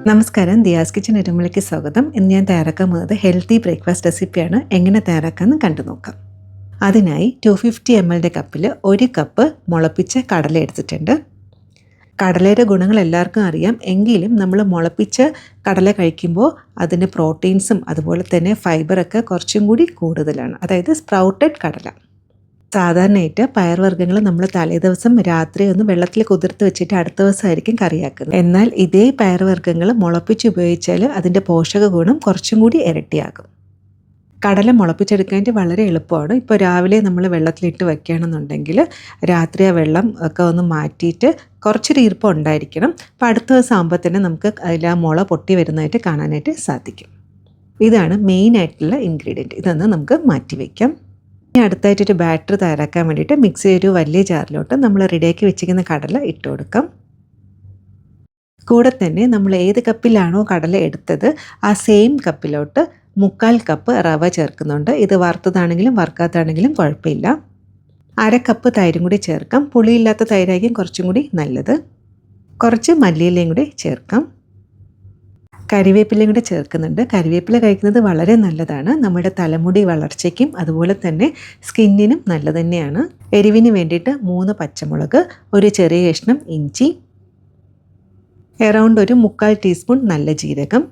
നമസ്കാരം, ദിയാസ് കിച്ചൻ ഇരുമലയ്ക്ക് സ്വാഗതം. ഇന്ന് ഞാൻ തയ്യാറാക്കാൻ പോകുന്നത് ഹെൽത്തി ബ്രേക്ക്ഫാസ്റ്റ് റെസിപ്പിയാണ്. എങ്ങനെ തയ്യാറാക്കാമെന്ന് കണ്ടു നോക്കാം. അതിനായി 250 ml കപ്പിൽ 1 കപ്പ് മുളപ്പിച്ച കടല എടുത്തിട്ടുണ്ട്. കടലയുടെ ഗുണങ്ങൾ എല്ലാവർക്കും അറിയാം. എങ്കിലും നമ്മൾ മുളപ്പിച്ച കടല കഴിക്കുമ്പോൾ അതിൻ്റെ പ്രോട്ടീൻസും അതുപോലെ തന്നെ ഫൈബറൊക്കെ കുറച്ചും കൂടി കൂടുതലാണ്. അതായത് സ്പ്രൗട്ടഡ് കടല. സാധാരണയായിട്ട് പയർവർഗ്ഗങ്ങൾ നമ്മൾ തലേദിവസം രാത്രി ഒന്ന് വെള്ളത്തിൽ കുതിർത്ത് വെച്ചിട്ട് അടുത്ത ദിവസമായിരിക്കും കറിയാക്കുന്നത്. എന്നാൽ ഇതേ പയർവർഗ്ഗങ്ങൾ മുളപ്പിച്ച് ഉപയോഗിച്ചാൽ അതിൻ്റെ പോഷക ഗുണം കുറച്ചും കൂടി ഇരട്ടിയാകും. കടല മുളപ്പിച്ചെടുക്കാൻ വളരെ എളുപ്പമാണ്. ഇപ്പോൾ രാവിലെ നമ്മൾ വെള്ളത്തിലിട്ട് വെക്കുകയാണെന്നുണ്ടെങ്കിൽ രാത്രി ആ വെള്ളം ഒക്കെ ഒന്ന് മാറ്റിയിട്ട് കുറച്ചൊരു ഈർപ്പം ഉണ്ടായിരിക്കണം. അപ്പോൾ അടുത്ത ദിവസം ആകുമ്പോൾ തന്നെ നമുക്ക് അതിൽ ആ മുള പൊട്ടി വരുന്നതായിട്ട് കാണാനായിട്ട് സാധിക്കും. ഇതാണ് മെയിനായിട്ടുള്ള ഇൻഗ്രീഡിയൻറ്റ്. ഇതൊന്ന് നമുക്ക് മാറ്റി വയ്ക്കാം. ഇനി അടുത്തായിട്ടൊരു ബാറ്റർ തയ്യാറാക്കാൻ വേണ്ടിയിട്ട് മിക്സി ഒരു വലിയ ജാറിലോട്ട് നമ്മൾ റെഡിയാക്കി വെച്ചിരിക്കുന്ന കടല ഇട്ട് കൊടുക്കാം. കൂടെ തന്നെ നമ്മൾ ഏത് കപ്പിലാണോ കടല എടുത്തത് ആ സെയിം കപ്പിലോട്ട് 3/4 കപ്പ് റവ ചേർക്കുന്നുണ്ട്. ഇത് വറുത്തതാണെങ്കിലും വറുക്കാത്തതാണെങ്കിലും കുഴപ്പമില്ല. 1/2 കപ്പ് തൈരും കൂടി ചേർക്കാം. പുളിയില്ലാത്ത തൈരായിരിക്കും കുറച്ചും കൂടി നല്ലത്. കുറച്ച് മല്ലിയിലയും കൂടി ചേർക്കാം. കരിവേപ്പിലയും കൂടെ ചേർക്കുന്നുണ്ട്. കരിവേപ്പില കഴിക്കുന്നത് വളരെ നല്ലതാണ്. നമ്മുടെ തലമുടി വളർച്ചയ്ക്കും അതുപോലെ തന്നെ സ്കിന്നിനും നല്ലത് തന്നെയാണ്. എരിവിന് വേണ്ടിയിട്ട് 3 പച്ചമുളക്, ഒരു ചെറിയ കഷ്ണം ഇഞ്ചി, അറൗണ്ട് ഒരു 3/4 ടീസ്പൂൺ നല്ല ജീരകം,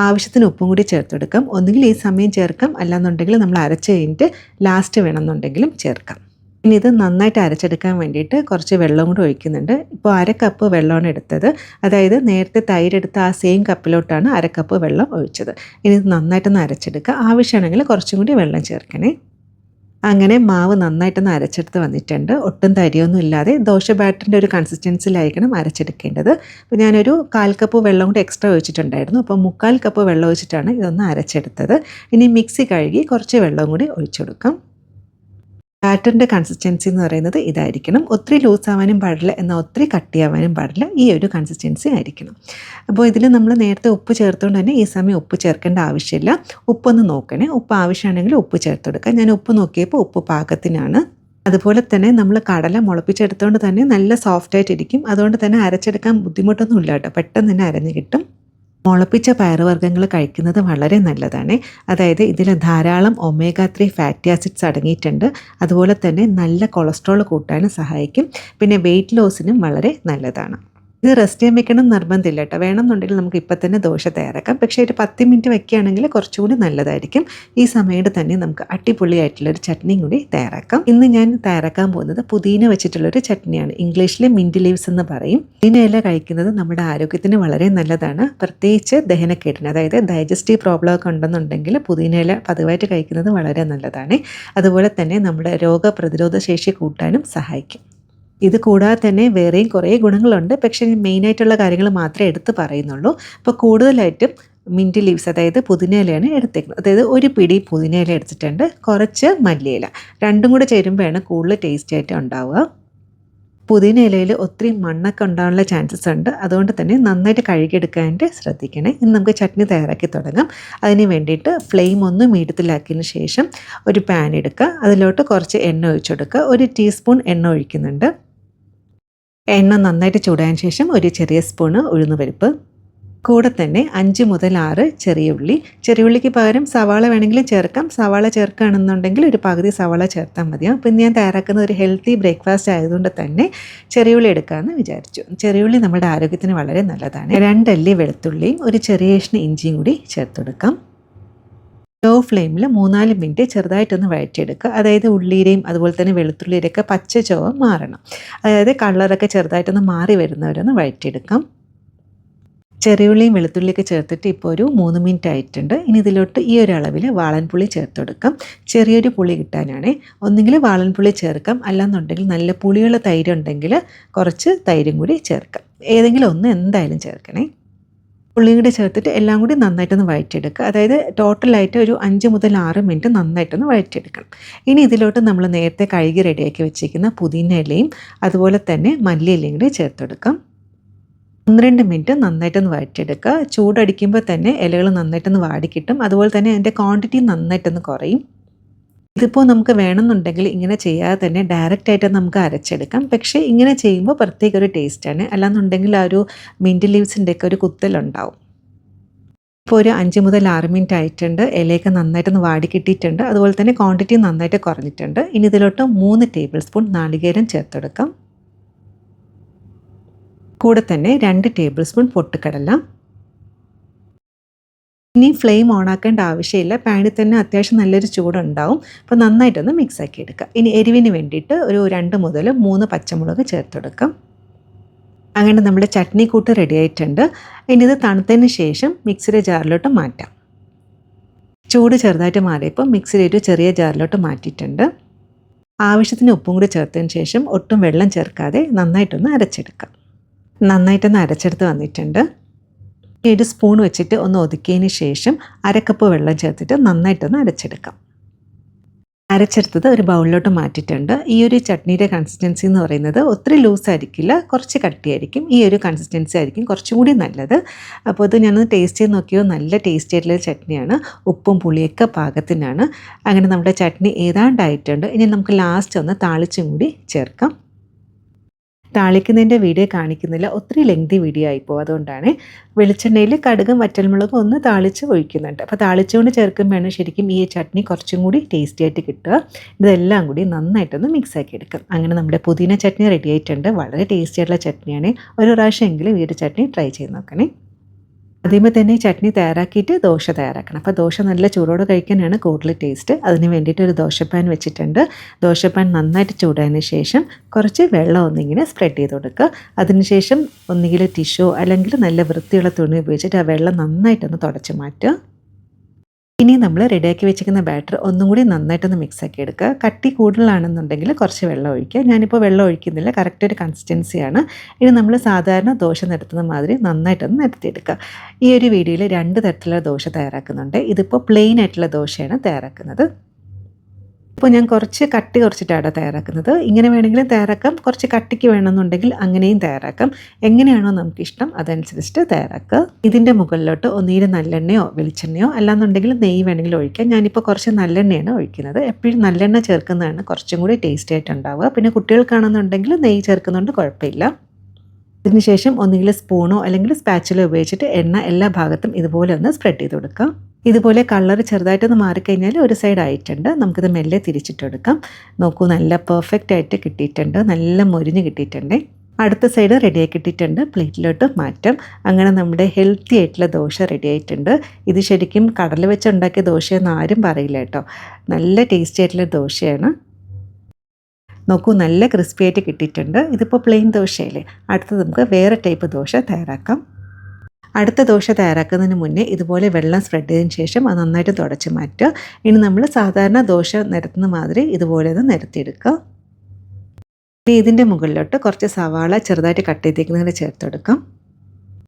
ആവശ്യത്തിന് ഉപ്പും കൂടി ചേർത്തെടുക്കാം. ഒന്നുകിൽ ഈ സമയം ചേർക്കാം, അല്ലാന്നുണ്ടെങ്കിൽ നമ്മൾ അരച്ച് കഴിഞ്ഞിട്ട് ലാസ്റ്റ് വേണമെന്നുണ്ടെങ്കിലും ചേർക്കാം. ഇനി ഇത് നന്നായിട്ട് അരച്ചെടുക്കാൻ വേണ്ടിയിട്ട് കുറച്ച് വെള്ളം കൂടി ഒഴിക്കുന്നുണ്ട്. ഇപ്പോൾ 1/2 കപ്പ് വെള്ളമാണ് എടുത്തത്. അതായത് നേരത്തെ തൈരെടുത്ത ആ സെയിം കപ്പിലോട്ടാണ് 1/2 കപ്പ് വെള്ളം ഒഴിച്ചത്. ഇനി ഇത് നന്നായിട്ടൊന്ന് അരച്ചെടുക്കുക. ആവശ്യമാണെങ്കിൽ കുറച്ചും കൂടി വെള്ളം ചേർക്കണേ. അങ്ങനെ മാവ് നന്നായിട്ടൊന്ന് അരച്ചെടുത്ത് വന്നിട്ടുണ്ട്. ഒട്ടും തരിയൊന്നും ഇല്ലാതെ ദോശ ബാറ്ററിൻ്റെ ഒരു കൺസിസ്റ്റൻസിലായിരിക്കണം അരച്ചെടുക്കേണ്ടത്. അപ്പോൾ ഞാനൊരു 1/4 കപ്പ് വെള്ളം കൂടി എക്സ്ട്രാ ഒഴിച്ചിട്ടുണ്ടായിരുന്നു. അപ്പോൾ 3/4 കപ്പ് വെള്ളം ഒഴിച്ചിട്ടാണ് ഇതൊന്ന് അരച്ചെടുത്തത്. ഇനി മിക്സി കഴുകി കുറച്ച് വെള്ളം കൂടി ഒഴിച്ചു കൊടുക്കാം. ബാറ്ററിൻ്റെ കൺസിസ്റ്റൻസി എന്ന് പറയുന്നത് ഇതായിരിക്കണം. ഒത്തിരി ലൂസാവാനും പാടില്ല, എന്നാൽ ഒത്തിരി കട്ടിയാവാനും പാടില്ല. ഈ ഒരു കൺസിസ്റ്റൻസി ആയിരിക്കണം. അപ്പോൾ ഇതിൽ നമ്മൾ നേരത്തെ ഉപ്പ് ചേർത്തുകൊണ്ട് തന്നെ ഈ സമയം ഉപ്പ് ചേർക്കേണ്ട ആവശ്യമില്ല. ഉപ്പൊന്ന് നോക്കണേ. ഉപ്പ് ആവശ്യമാണെങ്കിൽ ഉപ്പ് ചേർത്ത് കൊടുക്കുക. ഞാൻ ഉപ്പ് നോക്കിയപ്പോൾ ഉപ്പ് പാകത്തിനാണ്. അതുപോലെ തന്നെ നമ്മൾ കടല മുളപ്പിച്ചെടുത്തുകൊണ്ട് തന്നെ നല്ല സോഫ്റ്റായിട്ടിരിക്കും. അതുകൊണ്ട് തന്നെ അരച്ചെടുക്കാൻ ബുദ്ധിമുട്ടൊന്നും ഇല്ല കേട്ടോ. പെട്ടെന്ന് തന്നെ അരഞ്ഞ് കിട്ടും. മുളപ്പിച്ച പയറുവർഗ്ഗങ്ങൾ കഴിക്കുന്നത് വളരെ നല്ലതാണ്. അതായത് ഇതിൽ ധാരാളം omega-3 ഫാറ്റി ആസിഡ്സ് അടങ്ങിയിട്ടുണ്ട്. അതുപോലെ തന്നെ നല്ല കൊളസ്ട്രോൾ കൂട്ടാനും സഹായിക്കും. പിന്നെ വെയിറ്റ് ലോസിനും വളരെ നല്ലതാണ്. ഇത് റെസ്റ്റ് ചെയ്യാൻ വെക്കണം നിർബന്ധമില്ല കേട്ടോ. വേണമെന്നുണ്ടെങ്കിൽ നമുക്ക് ഇപ്പം തന്നെ ദോശ തയ്യാറാക്കാം. പക്ഷേ ഒരു 10 മിനിറ്റ് വെക്കുകയാണെങ്കിൽ കുറച്ചുകൂടി നല്ലതായിരിക്കും. ഈ സമയത്ത് തന്നെ നമുക്ക് അടിപൊളിയായിട്ടുള്ളൊരു ചട്നിയും കൂടി തയ്യാറാക്കാം. ഇന്ന് ഞാൻ തയ്യാറാക്കാൻ പോകുന്നത് പുതിന വെച്ചിട്ടുള്ളൊരു ചട്നിയാണ്. ഇംഗ്ലീഷിൽ മിൻറ്റ് ലീവ്സ് എന്ന് പറയും. പുതിന ഇല കഴിക്കുന്നത് നമ്മുടെ ആരോഗ്യത്തിന് വളരെ നല്ലതാണ്. പ്രത്യേകിച്ച് ദഹനക്കേടിന്, അതായത് ഡൈജസ്റ്റീവ് പ്രോബ്ലം ഒക്കെ ഉണ്ടെന്നുണ്ടെങ്കിൽ പുതിന ഇല പതിവായിട്ട് കഴിക്കുന്നത് വളരെ നല്ലതാണ്. അതുപോലെ തന്നെ നമ്മുടെ രോഗപ്രതിരോധ ശേഷി കൂട്ടാനും സഹായിക്കും. ഇത് കൂടാതെ തന്നെ വേറെയും കുറേ ഗുണങ്ങളുണ്ട്. പക്ഷേ മെയിനായിട്ടുള്ള കാര്യങ്ങൾ മാത്രമേ എടുത്ത് പറയുന്നുള്ളൂ. അപ്പോൾ കൂടുതലായിട്ടും മിൻറ്റ് ലീവ്സ്, അതായത് പുതിന ഇലയാണ് എടുത്തേക്കുന്നത്. അതായത് ഒരു പിടി പുതിന ഇല എടുത്തിട്ടുണ്ട്, കുറച്ച് മല്ലിയില. രണ്ടും കൂടെ ചേരുമ്പോഴാണ് കൂടുതൽ ടേസ്റ്റി ആയിട്ട് ഉണ്ടാവുക. പുതിന ഇലയിൽ ഒത്തിരി മണ്ണൊക്കെ ഉണ്ടാകാനുള്ള ചാൻസസ് ഉണ്ട്. അതുകൊണ്ട് തന്നെ നന്നായിട്ട് കഴുകിയെടുക്കാനായിട്ട് ശ്രദ്ധിക്കണേ. ഇന്ന് നമുക്ക് ചട്നി തയ്യാറാക്കി തുടങ്ങാം. അതിന് വേണ്ടിയിട്ട് ഫ്ലെയിം ഒന്ന് മീഡിയത്തിലാക്കിയതിന് ശേഷം ഒരു പാൻ എടുക്കുക. അതിലോട്ട് കുറച്ച് എണ്ണ ഒഴിച്ചെടുക്കുക. 1 ടീസ്പൂൺ എണ്ണ ഒഴിക്കുന്നുണ്ട്. എണ്ണ നന്നായിട്ട് ചൂടായതിന് ശേഷം ഒരു ചെറിയ സ്പൂണ് ഉഴുന്നുപരിപ്പ്, കൂടെ തന്നെ 5 മുതൽ 6 ചെറിയ ഉള്ളി. ചെറിയ ഉള്ളിക്ക് പകരം സവാള വേണമെങ്കിലും ചേർക്കാം. സവാള ചേർക്കുകയാണെന്നുണ്ടെങ്കിൽ ഒരു പകുതി സവാള ചേർത്താൽ മതിയാവും. അപ്പം ഞാൻ തയ്യാറാക്കുന്ന ഒരു ഹെൽത്തി ബ്രേക്ക്ഫാസ്റ്റ് ആയതുകൊണ്ട് തന്നെ ചെറിയ ഉള്ളി എടുക്കാമെന്ന് വിചാരിച്ചു. ചെറിയ ഉള്ളി നമ്മുടെ ആരോഗ്യത്തിന് വളരെ നല്ലതാണ്. 2 അല്ലി വെളുത്തുള്ളിയും ഒരു ചെറിയ കഷ്ണം ഇഞ്ചിയും കൂടി ചേർത്തെടുക്കാം. ലോ ഫ്ലെയിമിൽ 3-4 മിനിറ്റ് ചെറുതായിട്ടൊന്ന് വഴറ്റിയെടുക്കുക. അതായത് ഉള്ളിയുടെയും അതുപോലെ തന്നെ വെളുത്തുള്ളിയുടെയൊക്കെ പച്ച ചുവ മാറണം. അതായത് കളറൊക്കെ ചെറുതായിട്ടൊന്ന് മാറി വരുന്നവരൊന്ന് വഴറ്റിയെടുക്കാം. ചെറിയുള്ളിയും വെളുത്തുള്ളിയൊക്കെ ചേർത്തിട്ട് ഇപ്പോൾ ഒരു 3 മിനിറ്റ് ആയിട്ടുണ്ട്. ഇനി ഇതിലോട്ട് ഈ ഒരു അളവിൽ വാളൻപുളി ചേർത്തെടുക്കാം. ചെറിയൊരു പുളി കിട്ടാനാണ്. ഒന്നുകിൽ വാളൻപുളി ചേർക്കാം, അല്ലാന്നുണ്ടെങ്കിൽ നല്ല പുളിയുള്ള തൈര് ഉണ്ടെങ്കിൽ കുറച്ച് തൈരും കൂടി ചേർക്കാം. ഏതെങ്കിലും ഒന്ന് എന്തായാലും ചേർക്കണേ. ഉള്ളിയും കൂടി ചേർത്തിട്ട് എല്ലാം കൂടി നന്നായിട്ടൊന്ന് വഴറ്റിയെടുക്കുക. അതായത് ടോട്ടലായിട്ട് ഒരു 5 മുതൽ 6 മിനിറ്റ് നന്നായിട്ടൊന്ന് വഴറ്റിയെടുക്കണം. ഇനി ഇതിലോട്ട് നമ്മൾ നേരത്തെ കഴുകി റെഡിയാക്കി വെച്ചിരിക്കുന്ന പുതിന ഇലയും അതുപോലെ തന്നെ മല്ലിയിലയും കൂടി ചേർത്തെടുക്കാം. 1-2 മിനിറ്റ് നന്നായിട്ടൊന്ന് വഴറ്റിയെടുക്കുക. ചൂടടിക്കുമ്പോൾ തന്നെ ഇലകൾ നന്നായിട്ടൊന്ന് വാടിക്കിട്ടും. അതുപോലെ തന്നെ അതിൻ്റെ ക്വാണ്ടിറ്റി നന്നായിട്ടൊന്ന് കുറയും. ഇതിപ്പോൾ നമുക്ക് വേണമെന്നുണ്ടെങ്കിൽ ഇങ്ങനെ ചെയ്യാതെ തന്നെ ഡയറക്റ്റായിട്ട് നമുക്ക് അരച്ചെടുക്കാം. പക്ഷേ ഇങ്ങനെ ചെയ്യുമ്പോൾ പ്രത്യേക ഒരു ടേസ്റ്റാണ്. അല്ലാന്നുണ്ടെങ്കിൽ ആ ഒരു മിൻറ്റ് ലീവ്സിൻ്റെയൊക്കെ ഒരു കുത്തലുണ്ടാവും. ഇപ്പോൾ ഒരു 5 മുതൽ 6 മിനിറ്റ് ആയിട്ടുണ്ട്. ഇലയൊക്കെ നന്നായിട്ടൊന്ന് വാടി കിട്ടിയിട്ടുണ്ട്. അതുപോലെ തന്നെ ക്വാണ്ടിറ്റി നന്നായിട്ട് കുറഞ്ഞിട്ടുണ്ട്. ഇനി ഇതിലോട്ട് 3 ടേബിൾ സ്പൂൺ നാളികേരം ചേർത്തെടുക്കാം. കൂടെ തന്നെ 2 ടേബിൾ സ്പൂൺ പൊട്ടുകടല. ഇനി ഫ്ലെയിം ഓണാക്കേണ്ട ആവശ്യമില്ല. പാനിൽ തന്നെ അത്യാവശ്യം നല്ലൊരു ചൂടുണ്ടാവും. അപ്പോൾ നന്നായിട്ടൊന്ന് മിക്സാക്കി എടുക്കുക. ഇനി എരിവിന് വേണ്ടിയിട്ട് ഒരു 2 മുതൽ 3 പച്ചമുളക് ചേർത്തെടുക്കാം. അങ്ങനെ നമ്മുടെ ചട്നി കൂട്ട് റെഡി ആയിട്ടുണ്ട്. ഇനി ഇത് തണുത്തതിന് ശേഷം മിക്സിയുടെ ജാറിലോട്ട് മാറ്റാം. ചൂട് ചെറുതായിട്ട് മാറിയപ്പോൾ മിക്സിയുടെ ഒരു ചെറിയ ജാറിലോട്ട് മാറ്റിയിട്ടുണ്ട്. ആവശ്യത്തിന് ഉപ്പും കൂടി ചേർത്തതിന് ശേഷം ഒട്ടും വെള്ളം ചേർക്കാതെ നന്നായിട്ടൊന്ന് അരച്ചെടുക്കാം. നന്നായിട്ടൊന്ന് അരച്ചെടുത്ത് വന്നിട്ടുണ്ട്. ഈ ഒരു സ്പൂൺ വെച്ചിട്ട് ഒന്ന് ഒതുക്കിയതിന് ശേഷം 1/2 കപ്പ് വെള്ളം ചേർത്തിട്ട് നന്നായിട്ടൊന്ന് അരച്ചെടുക്കാം. അരച്ചെടുത്തത് ഒരു ബൗളിലോട്ട് മാറ്റിയിട്ടുണ്ട്. ഈ ഒരു ചട്നിയുടെ കൺസിസ്റ്റൻസി എന്ന് പറയുന്നത് ഒത്തിരി ലൂസായിരിക്കില്ല, കുറച്ച് കട്ടിയായിരിക്കും. ഈ ഒരു കൺസിസ്റ്റൻസി ആയിരിക്കും കുറച്ചും കൂടി നല്ലത്. അപ്പോൾ ഇത് ഞാനൊന്ന് ടേസ്റ്റ് ചെയ്ത് നോക്കിയോ, നല്ല ടേസ്റ്റി ആയിട്ടുള്ള ചട്നിയാണ്. ഉപ്പും പുളിയൊക്കെ പാകത്തിനാണ്. അങ്ങനെ നമ്മുടെ ചട്നി ഏതാണ്ടായിട്ടുണ്ട്. ഇനി നമുക്ക് ലാസ്റ്റ് ഒന്ന് താളിച്ചും കൂടി ചേർക്കാം. താളിക്കുന്നതിൻ്റെ വീഡിയോ കാണിക്കുന്നില്ല, ഒത്തിരി ലെങ്തി വീഡിയോ ആയിപ്പോൾ. അതുകൊണ്ടാണ് വെളിച്ചെണ്ണയിൽ കടുകും വറ്റൽമുളകും ഒന്ന് താളിച്ച് ഒഴിക്കുന്നുണ്ട്. അപ്പോൾ താളിച്ചുകൊണ്ട് ചേർക്കുമ്പോഴാണ് ശരിക്കും ഈ ചട്നി കുറച്ചും കൂടി ടേസ്റ്റി ആയിട്ട് കിട്ടുക. ഇതെല്ലാം കൂടി നന്നായിട്ടൊന്ന് മിക്സാക്കി എടുക്കാം. അങ്ങനെ നമ്മുടെ പുതിന ചട്നി റെഡി ആയിട്ടുണ്ട്. വളരെ ടേസ്റ്റി ആയിട്ടുള്ള ചട്നിയാണ്. ഒരു പ്രാവശ്യമെങ്കിലും ഈ ഒരു ചട്നി ട്രൈ ചെയ്ത് നോക്കണേ. ആദ്യമേ തന്നെ ഈ ചട്നി തയ്യാറാക്കിയിട്ട് ദോശ തയ്യാറാക്കണം. അപ്പോൾ ദോശ നല്ല ചൂടോടെ കഴിക്കാനാണ് കൂടുതൽ ടേസ്റ്റ്. അതിന് വേണ്ടിയിട്ട് ഒരു ദോശപ്പാൻ വെച്ചിട്ടുണ്ട്. ദോശപ്പാൻ നന്നായിട്ട് ചൂടായതിന് ശേഷം കുറച്ച് വെള്ളം ഒന്നിങ്ങനെ സ്പ്രെഡ് ചെയ്ത് കൊടുക്കുക. അതിനുശേഷം ഒന്നുകിൽ ടിഷ്യൂ അല്ലെങ്കിൽ നല്ല വൃത്തിയുള്ള തുണി ഉപയോഗിച്ചിട്ട് ആ വെള്ളം നന്നായിട്ടൊന്ന് തുടച്ച് മാറ്റുക. ഇനി നമ്മൾ റെഡിയാക്കി വെച്ചിരിക്കുന്ന ബാറ്റർ ഒന്നും കൂടി നന്നായിട്ടൊന്ന് മിക്സാക്കി എടുക്കുക. കട്ടി കൂടുതലാണെന്നുണ്ടെങ്കിൽ കുറച്ച് വെള്ളം ഒഴിക്കുക. ഞാനിപ്പോൾ വെള്ളം ഒഴിക്കുന്നില്ല, കറക്റ്റ് ഒരു കൺസിസ്റ്റൻസിയാണ്. ഇനി നമ്മൾ സാധാരണ ദോശ നിരത്തുന്ന മാതിരി നന്നായിട്ടൊന്ന് നിരത്തിയെടുക്കുക. ഈ ഒരു വീഡിയോയിൽ 2 തരത്തിലുള്ള ദോശ തയ്യാറാക്കുന്നുണ്ട്. ഇതിപ്പോൾ പ്ലെയിൻ ആയിട്ടുള്ള ദോശയാണ് തയ്യാറാക്കുന്നത്. ഇപ്പോൾ ഞാൻ കുറച്ച് കട്ടി കുറച്ചിട്ടാണ് തയ്യാറാക്കുന്നത്. ഇങ്ങനെ വേണമെങ്കിലും തയ്യാറാക്കാം, കുറച്ച് കട്ടിക്ക് വേണമെന്നുണ്ടെങ്കിൽ അങ്ങനെയും തയ്യാറാക്കാം. എങ്ങനെയാണോ നമുക്കിഷ്ടം അതനുസരിച്ചിട്ട് തയ്യാറാക്കുക. ഇതിൻ്റെ മുകളിലോട്ട് ഒന്നുകിൽ നല്ലെണ്ണയോ വെളിച്ചെണ്ണയോ അല്ലാന്നുണ്ടെങ്കിൽ നെയ്യ് വേണമെങ്കിലും ഒഴിക്കാം. ഞാനിപ്പോൾ കുറച്ച് നല്ലെണ്ണയാണ് ഒഴിക്കുന്നത്. എപ്പോഴും നല്ലെണ്ണ ചേർക്കുന്നതാണ് കുറച്ചും കൂടി ടേസ്റ്റി ആയിട്ടുണ്ടാവുക. പിന്നെ കുട്ടികൾക്കാണെന്നുണ്ടെങ്കിൽ നെയ്യ് ചേർക്കുന്നതുകൊണ്ട് കുഴപ്പമില്ല. അതിനുശേഷം ഒന്നുകിൽ സ്പൂണോ അല്ലെങ്കിൽ സ്പാച്ചുലോ ഉപയോഗിച്ചിട്ട് എണ്ണ എല്ലാ ഭാഗത്തും ഇതുപോലെ ഒന്ന് സ്പ്രെഡ് ചെയ്ത് കൊടുക്കാം. ഇതുപോലെ കളർ ചെറുതായിട്ടൊന്ന് മാറിക്കഴിഞ്ഞാൽ ഒരു സൈഡ് ആയിട്ടുണ്ട്. നമുക്കിത് മെല്ലെ തിരിച്ചിട്ടെടുക്കാം. നോക്കൂ, നല്ല പെർഫെക്റ്റ് ആയിട്ട് കിട്ടിയിട്ടുണ്ട്. നല്ല മൊരിഞ്ഞ് കിട്ടിയിട്ടുണ്ട്. അടുത്ത സൈഡ് റെഡിയാക്കി കിട്ടിയിട്ടുണ്ട്. പ്ലേറ്റിലോട്ട് മാറ്റാം. അങ്ങനെ നമ്മുടെ ഹെൽത്തി ആയിട്ടുള്ള ദോശ റെഡി ആയിട്ടുണ്ട്. ഇത് ശരിക്കും കടല വെച്ചുണ്ടാക്കിയ ദോശയെന്ന് ആരും പറയില്ല കേട്ടോ. നല്ല ടേസ്റ്റി ആയിട്ടുള്ള ദോശയാണ്. നോക്കൂ, നല്ല ക്രിസ്പി ആയിട്ട് കിട്ടിയിട്ടുണ്ട്. ഇതിപ്പോൾ പ്ലെയിൻ ദോശയല്ലേ. അടുത്തത് നമുക്ക് വേറെ ടൈപ്പ് ദോശ തയ്യാറാക്കാം. അടുത്ത ദോശ തയ്യാറാക്കുന്നതിന് മുന്നേ ഇതുപോലെ വെള്ളം സ്പ്രെഡ് ചെയ്തതിന് ശേഷം അത് നന്നായിട്ട് തുടച്ച് മാറ്റുക. ഇനി നമ്മൾ സാധാരണ ദോശ നിരത്തുന്ന മാതിരി ഇതുപോലെ ഒന്ന് നിരത്തിയെടുക്കുക. ഇനി ഇതിൻ്റെ മുകളിലോട്ട് കുറച്ച് സവാള ചെറുതായിട്ട് കട്ട് ചെയ്തേക്കുന്നത് ചേർത്തെടുക്കാം.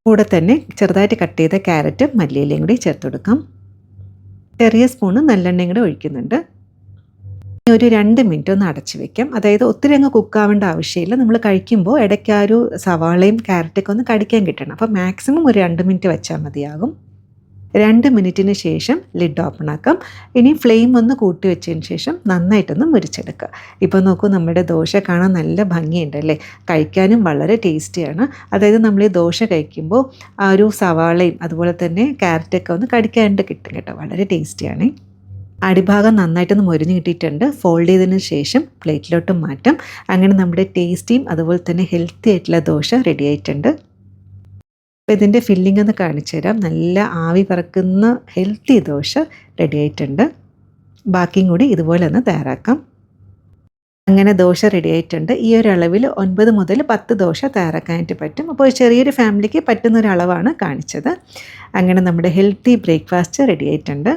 കൂടെ തന്നെ ചെറുതായിട്ട് കട്ട് ചെയ്ത ക്യാരറ്റും മല്ലിയിലയും കൂടി ചേർത്തെടുക്കാം. ചെറിയ സ്പൂണ് നല്ലെണ്ണയും കൂടി ഒഴിക്കുന്നുണ്ട്. ഒരു 2 മിനിറ്റ് ഒന്ന് അടച്ച് വെക്കാം. അതായത് ഒത്തിരി അങ്ങ് കുക്കാവേണ്ട ആവശ്യമില്ല. നമ്മൾ കഴിക്കുമ്പോൾ ഇടയ്ക്ക് ആ ഒരു സവാളയും ക്യാരറ്റൊക്കെ ഒന്ന് കടിക്കാൻ കിട്ടണം. അപ്പോൾ മാക്സിമം ഒരു 2 മിനിറ്റ് വെച്ചാൽ മതിയാകും. 2 മിനിറ്റിന് ശേഷം ലിഡ് ഓപ്പൺ ആക്കാം. ഇനി ഫ്ലെയിം ഒന്ന് കൂട്ടി വെച്ചതിന് ശേഷം നന്നായിട്ടൊന്ന് മുരിച്ചെടുക്കുക. ഇപ്പോൾ നോക്കൂ, നമ്മുടെ ദോശ കാണാൻ നല്ല ഭംഗിയുണ്ടല്ലേ. കഴിക്കാനും വളരെ ടേസ്റ്റിയാണ്. അതായത് നമ്മൾ ഈ ദോശ കഴിക്കുമ്പോൾ ആ ഒരു സവാളയും അതുപോലെ തന്നെ ക്യാരറ്റൊക്കെ ഒന്ന് കടിക്കാണ്ട് കിട്ടും കേട്ടോ. വളരെ ടേസ്റ്റിയാണ്. അടിഭാഗം നന്നായിട്ടൊന്ന് മൊരിഞ്ഞ് കിട്ടിയിട്ടുണ്ട്. ഫോൾഡ് ചെയ്തതിന് ശേഷം പ്ലേറ്റിലോട്ട് മാറ്റാം. അങ്ങനെ നമ്മുടെ ടേസ്റ്റിയും അതുപോലെ തന്നെ ഹെൽത്തി ആയിട്ടുള്ള ദോശ റെഡി ആയിട്ടുണ്ട്. അപ്പോൾ ഇതിൻ്റെ ഫില്ലിംഗ് ഒന്ന് കാണിച്ചു തരാം. നല്ല ആവി പറക്കുന്ന ഹെൽത്തി ദോശ റെഡി ആയിട്ടുണ്ട്. ബാക്കിയും കൂടി ഇതുപോലെ ഒന്ന് തയ്യാറാക്കാം. അങ്ങനെ ദോശ റെഡി ആയിട്ടുണ്ട്. ഈ ഒരു അളവിൽ 9 മുതൽ 10 ദോശ തയ്യാറാക്കാനായിട്ട് പറ്റും. അപ്പോൾ ചെറിയൊരു ഫാമിലിക്ക് പറ്റുന്നൊരളവാണ് കാണിച്ചത്. അങ്ങനെ നമ്മുടെ ഹെൽത്തി ബ്രേക്ക്ഫാസ്റ്റ് റെഡി ആയിട്ടുണ്ട്.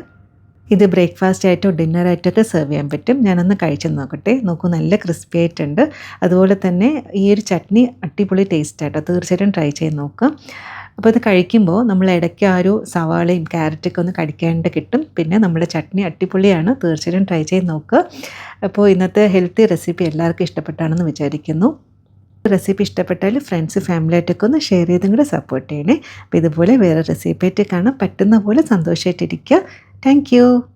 ഇത് ബ്രേക്ക്ഫാസ്റ്റ് ആയിട്ടോ ഡിന്നറായിട്ടൊക്കെ സെർവ് ചെയ്യാൻ പറ്റും. ഞാനൊന്ന് കഴിച്ച് നോക്കട്ടെ. നോക്കൂ, നല്ല ക്രിസ്പി ആയിട്ടുണ്ട്. അതുപോലെ തന്നെ ഈ ഒരു ചട്നി അടിപൊളി ടേസ്റ്റ് ആയിട്ടോ. തീർച്ചയായിട്ടും ട്രൈ ചെയ്ത് നോക്കാം. അപ്പോൾ ഇത് കഴിക്കുമ്പോൾ നമ്മൾ ഇടയ്ക്ക് ആ ഒരു സവാളയും ക്യാരറ്റൊക്കെ ഒന്ന് കടിക്കാണ്ട് കിട്ടും. പിന്നെ നമ്മുടെ ചട്നി അടിപൊളിയാണ്. തീർച്ചയായിട്ടും ട്രൈ ചെയ്ത് നോക്കുക. അപ്പോൾ ഇന്നത്തെ ഹെൽത്തി റെസിപ്പി എല്ലാവർക്കും ഇഷ്ടപ്പെട്ടാണെന്ന് വിചാരിക്കുന്നു. റെസിപ്പി ഇഷ്ടപ്പെട്ടാൽ ഫ്രണ്ട്സ് ഫാമിലിയായിട്ടൊക്കെ ഒന്ന് ഷെയർ ചെയ്തും കൂടെ സപ്പോർട്ട് ചെയ്യണേ. അപ്പോൾ ഇതുപോലെ വേറെ റെസിപ്പി ആയിട്ട് കാണാൻ പറ്റുന്ന പോലെ സന്തോഷമായിട്ടിരിക്കുക. Thank you.